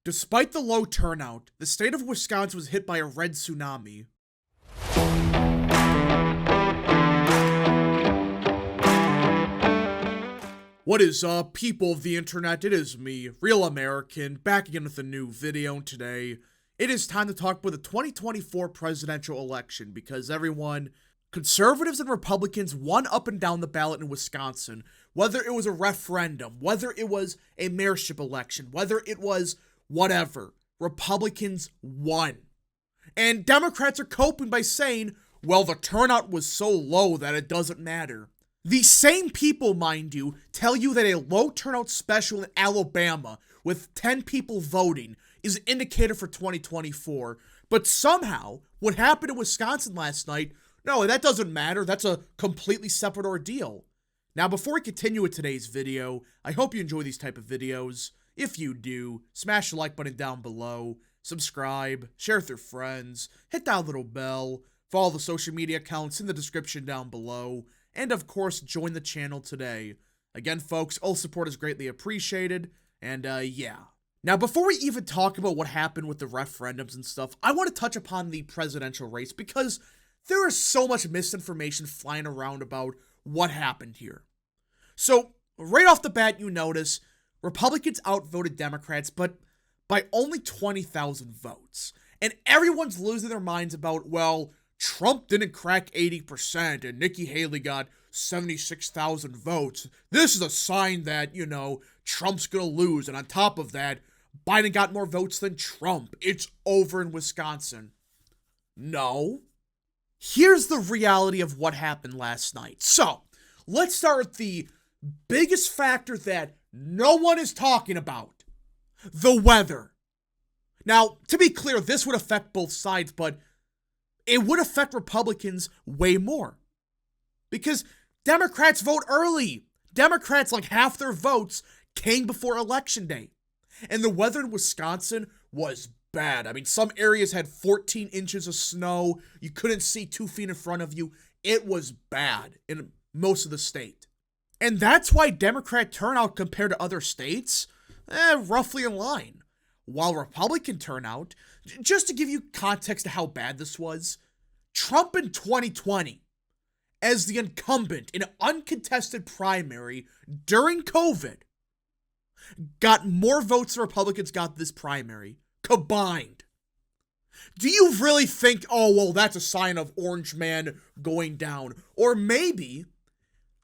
Despite the low turnout, the state of Wisconsin was hit by a red tsunami. What is up, people of the internet? It is me, Real American, back again with a new video. Today, it is time to talk about the 2024 presidential election because everyone, conservatives and Republicans, won up and down the ballot in Wisconsin. Whether it was a referendum, whether it was a mayorship election, whether it was whatever, Republicans won. And Democrats are coping by saying, well, the turnout was so low that it doesn't matter. These same people, mind you, tell you that a low turnout special in Alabama with 10 people voting is an indicator for 2024. But somehow, what happened in Wisconsin last night, no, that doesn't matter. That's a completely separate ordeal. Now, before we continue with today's video, I hope you enjoy these type of videos. If you do, smash the like button down below, subscribe, share with your friends, hit that little bell, follow the social media accounts in the description down below, and of course, join the channel today. Again, folks, all support is greatly appreciated, and yeah. Now, before we even talk about what happened with the referendums and stuff, I want to touch upon the presidential race because there is so much misinformation flying around about what happened here. So, right off the bat, you notice Republicans outvoted Democrats, but by only 20,000 votes. And everyone's losing their minds about, well, Trump didn't crack 80% and Nikki Haley got 76,000 votes. This is a sign that, Trump's gonna lose. And on top of that, Biden got more votes than Trump. It's over in Wisconsin. No. Here's the reality of what happened last night. So, let's start with the biggest factor that no one is talking about. The weather. Now, to be clear, this would affect both sides, but it would affect Republicans way more. Because Democrats vote early. Democrats, like half their votes, came before Election Day. And the weather in Wisconsin was bad. I mean, some areas had 14 inches of snow. You couldn't see 2 feet in front of you. It was bad in most of the state. And that's why Democrat turnout compared to other states, roughly in line. While Republican turnout, just to give you context to how bad this was, Trump in 2020, as the incumbent in an uncontested primary during COVID, got more votes than Republicans got this primary, combined. Do you really think, oh, well, that's a sign of Orange Man going down? Or maybe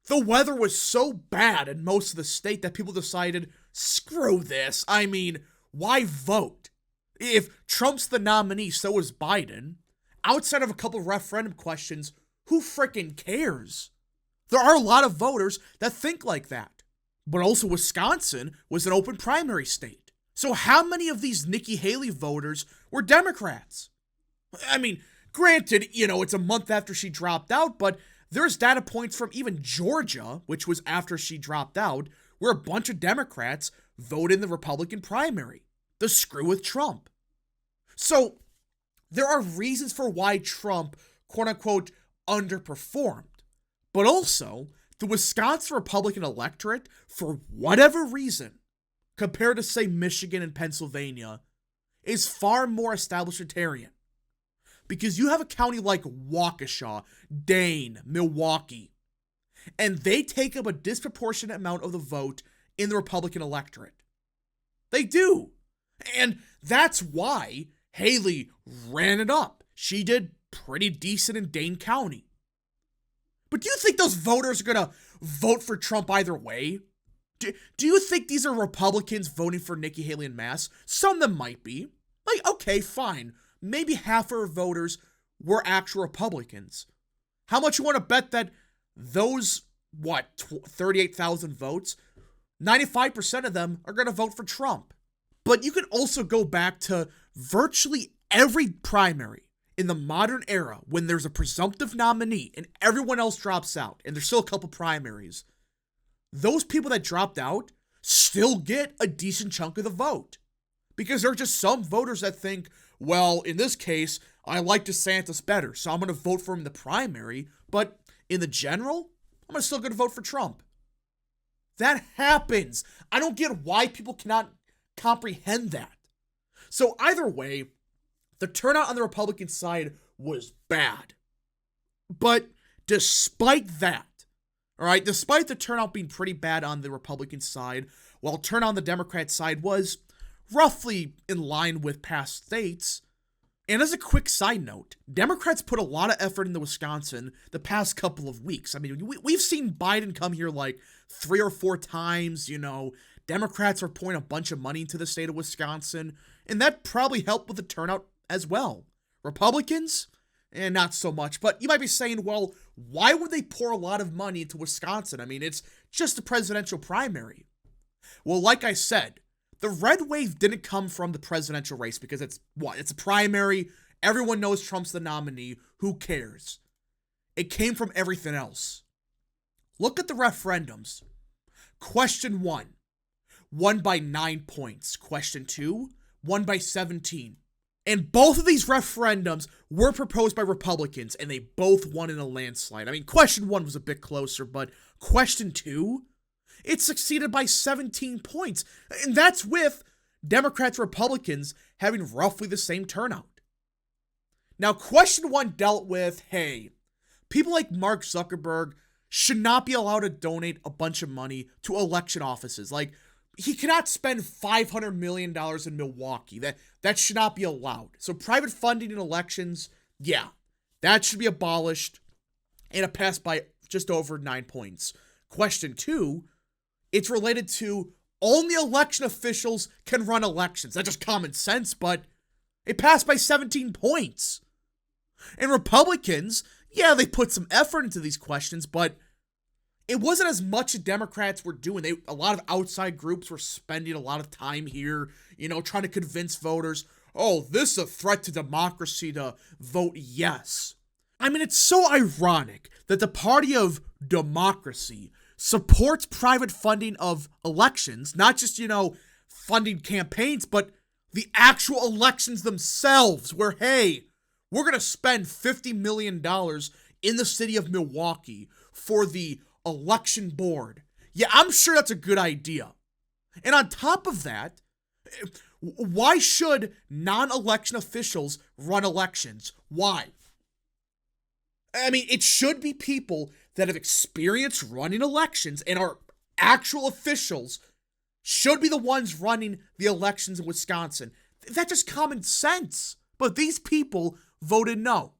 the weather was so bad in most of the state that people decided, screw this. I mean, why vote? If Trump's the nominee, so is Biden. Outside of a couple of referendum questions, who frickin' cares? There are a lot of voters that think like that. But also Wisconsin was an open primary state. So how many of these Nikki Haley voters were Democrats? I mean, granted, it's a month after she dropped out, but there's data points from even Georgia, which was after she dropped out, where a bunch of Democrats voted in the Republican primary to screw with Trump. So, there are reasons for why Trump, quote-unquote, underperformed. But also, the Wisconsin Republican electorate, for whatever reason, compared to, say, Michigan and Pennsylvania, is far more establishmentarian. Because you have a county like Waukesha, Dane, Milwaukee, and they take up a disproportionate amount of the vote in the Republican electorate. They do. And that's why Haley ran it up. She did pretty decent in Dane County. But do you think those voters are going to vote for Trump either way? Do you think these are Republicans voting for Nikki Haley en masse? Some of them might be. Like, okay, fine. Maybe half of her voters were actual Republicans. How much you want to bet that those, 38,000 votes, 95% of them are going to vote for Trump? But you can also go back to virtually every primary in the modern era when there's a presumptive nominee and everyone else drops out, and there's still a couple primaries. Those people that dropped out still get a decent chunk of the vote. Because there are just some voters that think, well, in this case, I like DeSantis better, so I'm going to vote for him in the primary, but in the general, I'm still going to vote for Trump. That happens. I don't get why people cannot comprehend that. So either way, the turnout on the Republican side was bad. But despite that, all right, despite the turnout being pretty bad on the Republican side, while turnout on the Democrat side was roughly in line with past states. And as a quick side note, Democrats put a lot of effort into Wisconsin the past couple of weeks. I mean, we've seen Biden come here like 3 or 4 times, Democrats are pouring a bunch of money into the state of Wisconsin, and that probably helped with the turnout as well. Republicans? Not so much. But you might be saying, well, why would they pour a lot of money into Wisconsin? I mean, it's just a presidential primary. Well, like I said, the red wave didn't come from the presidential race because it's a primary. Everyone knows Trump's the nominee. Who cares? It came from everything else. Look at the referendums. Question 1, won by 9 points. Question 2, won by 17. And both of these referendums were proposed by Republicans, and they both won in a landslide. I mean, question 1 was a bit closer, but question 2, it succeeded by 17 points. And that's with Democrats, Republicans having roughly the same turnout. Now, question 1 dealt with, hey, people like Mark Zuckerberg should not be allowed to donate a bunch of money to election offices. Like, he cannot spend $500 million in Milwaukee. That should not be allowed. So private funding in elections, yeah, that should be abolished. And it passed by just over 9 points. Question 2, it's related to only election officials can run elections. That's just common sense, but it passed by 17 points. And Republicans, yeah, they put some effort into these questions, but it wasn't as much as Democrats were doing. A lot of outside groups were spending a lot of time here, trying to convince voters, oh, this is a threat to democracy to vote yes. I mean, it's so ironic that the party of democracy supports private funding of elections, not just, funding campaigns, but the actual elections themselves, where, hey, we're going to spend $50 million in the city of Milwaukee for the election board. Yeah, I'm sure that's a good idea. And on top of that, why should non-election officials run elections? Why? I mean, it should be people that have experience running elections and are actual officials should be the ones running the elections in Wisconsin. That's just common sense. But these people voted no.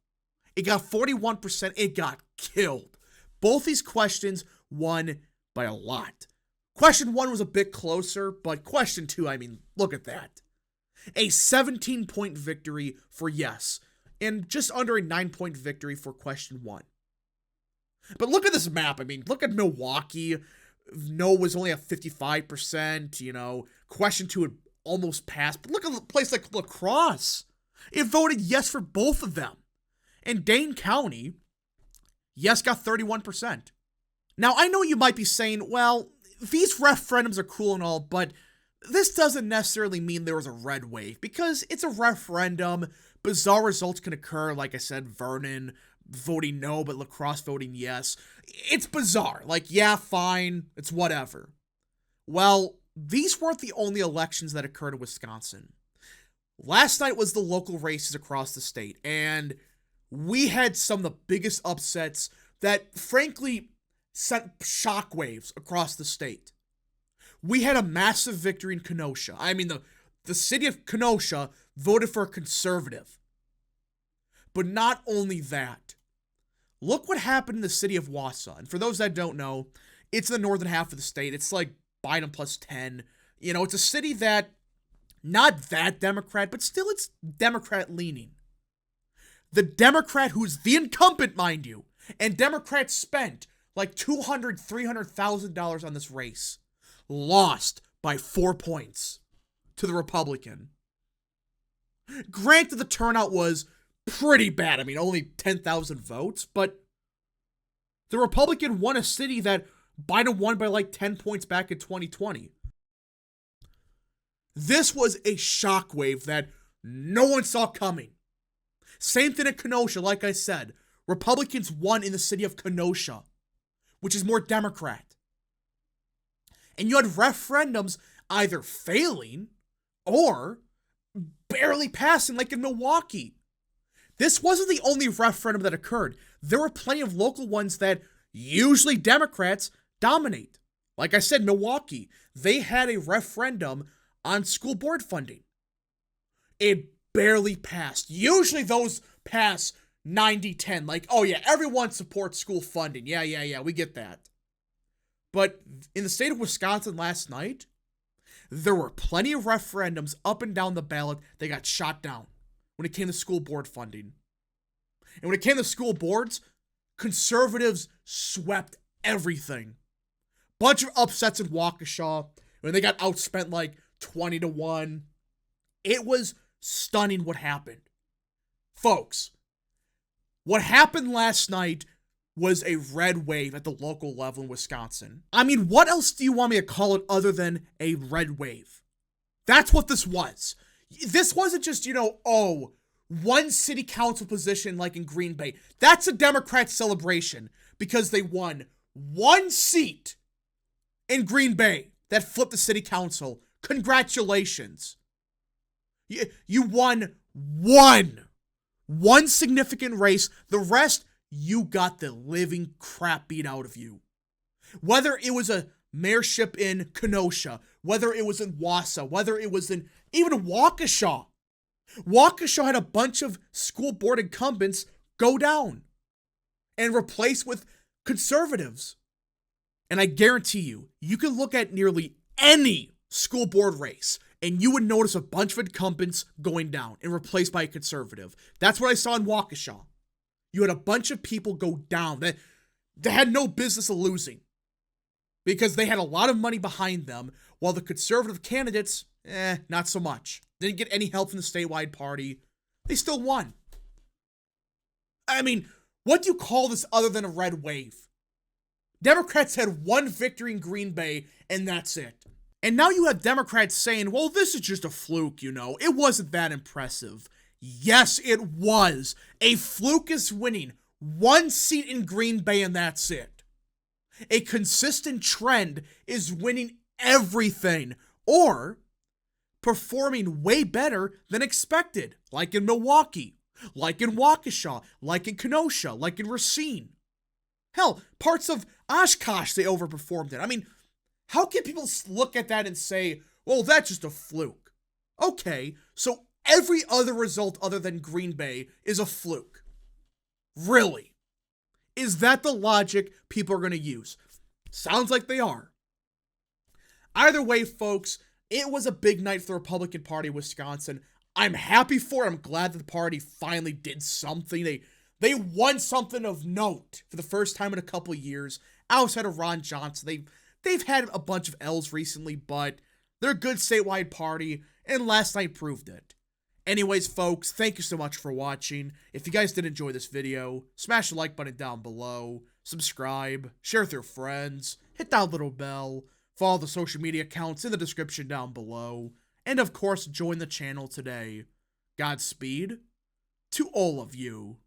It got 41%. It got killed. Both these questions won by a lot. Question 1 was a bit closer, but question 2, I mean, look at that. A 17-point victory for yes, and just under a 9-point victory for question 1. But look at this map. I mean, look at Milwaukee. No was only at 55%, Question 2 had almost passed. But look at a place like La Crosse. It voted yes for both of them. And Dane County, yes got 31%. Now, I know you might be saying, well, these referendums are cool and all, but this doesn't necessarily mean there was a red wave, because it's a referendum. Bizarre results can occur, like I said, Vernon voting no, but La Crosse voting yes. It's bizarre. Like, yeah, fine, it's whatever. Well, these weren't the only elections that occurred in Wisconsin. Last night was the local races across the state, and we had some of the biggest upsets that, frankly, sent shockwaves across the state. We had a massive victory in Kenosha. I mean, the city of Kenosha voted for a conservative. But not only that, look what happened in the city of Wausau. And for those that don't know, it's in the northern half of the state. It's like Biden plus 10. It's a city that, not that Democrat, but still it's Democrat leaning. The Democrat who's the incumbent, mind you, and Democrats spent like $200,000, $300,000 on this race, lost by 4 points to the Republican. Granted, the turnout was pretty bad. I mean, only 10,000 votes, but the Republican won a city that Biden won by like 10 points back in 2020. This was a shockwave that no one saw coming. Same thing in Kenosha, like I said. Republicans won in the city of Kenosha, which is more Democrat. And you had referendums either failing or barely passing, like in Milwaukee. This wasn't the only referendum that occurred. There were plenty of local ones that usually Democrats dominate. Like I said, Milwaukee, they had a referendum on school board funding. It barely passed. Usually those pass 90-10. Like, oh yeah, everyone supports school funding. Yeah, we get that. But in the state of Wisconsin last night, there were plenty of referendums up and down the ballot that got shot down when it came to school board funding. And when it came to school boards, conservatives swept everything. Bunch of upsets in Waukesha when they got outspent like 20-1. It was stunning what happened. Folks, what happened last night was a red wave at the local level in Wisconsin. I mean, what else do you want me to call it other than a red wave? That's what this was. This wasn't just, one city council position like in Green Bay. That's a Democrat celebration because they won one seat in Green Bay that flipped the city council. Congratulations. You won one significant race. The rest, you got the living crap beat out of you. Whether it was a mayorship in Kenosha, whether it was in Wausau, whether it was in even Waukesha. Waukesha had a bunch of school board incumbents go down and replaced with conservatives. And I guarantee you can look at nearly any school board race and you would notice a bunch of incumbents going down and replaced by a conservative. That's what I saw in Waukesha. You had a bunch of people go down that had no business of losing because they had a lot of money behind them, while the conservative candidates, not so much. Didn't get any help from the statewide party. They still won. I mean, what do you call this other than a red wave? Democrats had one victory in Green Bay, and that's it. And now you have Democrats saying, well, this is just a fluke, It wasn't that impressive. Yes, it was. A fluke is winning one seat in Green Bay, and that's it. A consistent trend is winning everything, or performing way better than expected, like in Milwaukee, like in Waukesha, like in Kenosha, like in Racine. Hell, parts of Oshkosh they overperformed in. I mean, how can people look at that and say, well, that's just a fluke? Okay, so every other result other than Green Bay is a fluke. Really? Is that the logic people are going to use? Sounds like they are. Either way, folks, it was a big night for the Republican Party of Wisconsin. I'm happy for it. I'm glad that the party finally did something. They won something of note for the first time in a couple years. Outside of Ron Johnson, they've had a bunch of L's recently, but they're a good statewide party, and last night proved it. Anyways, folks, thank you so much for watching. If you guys did enjoy this video, smash the like button down below, subscribe, share with your friends, hit that little bell, follow the social media accounts in the description down below, and of course, join the channel today. Godspeed to all of you.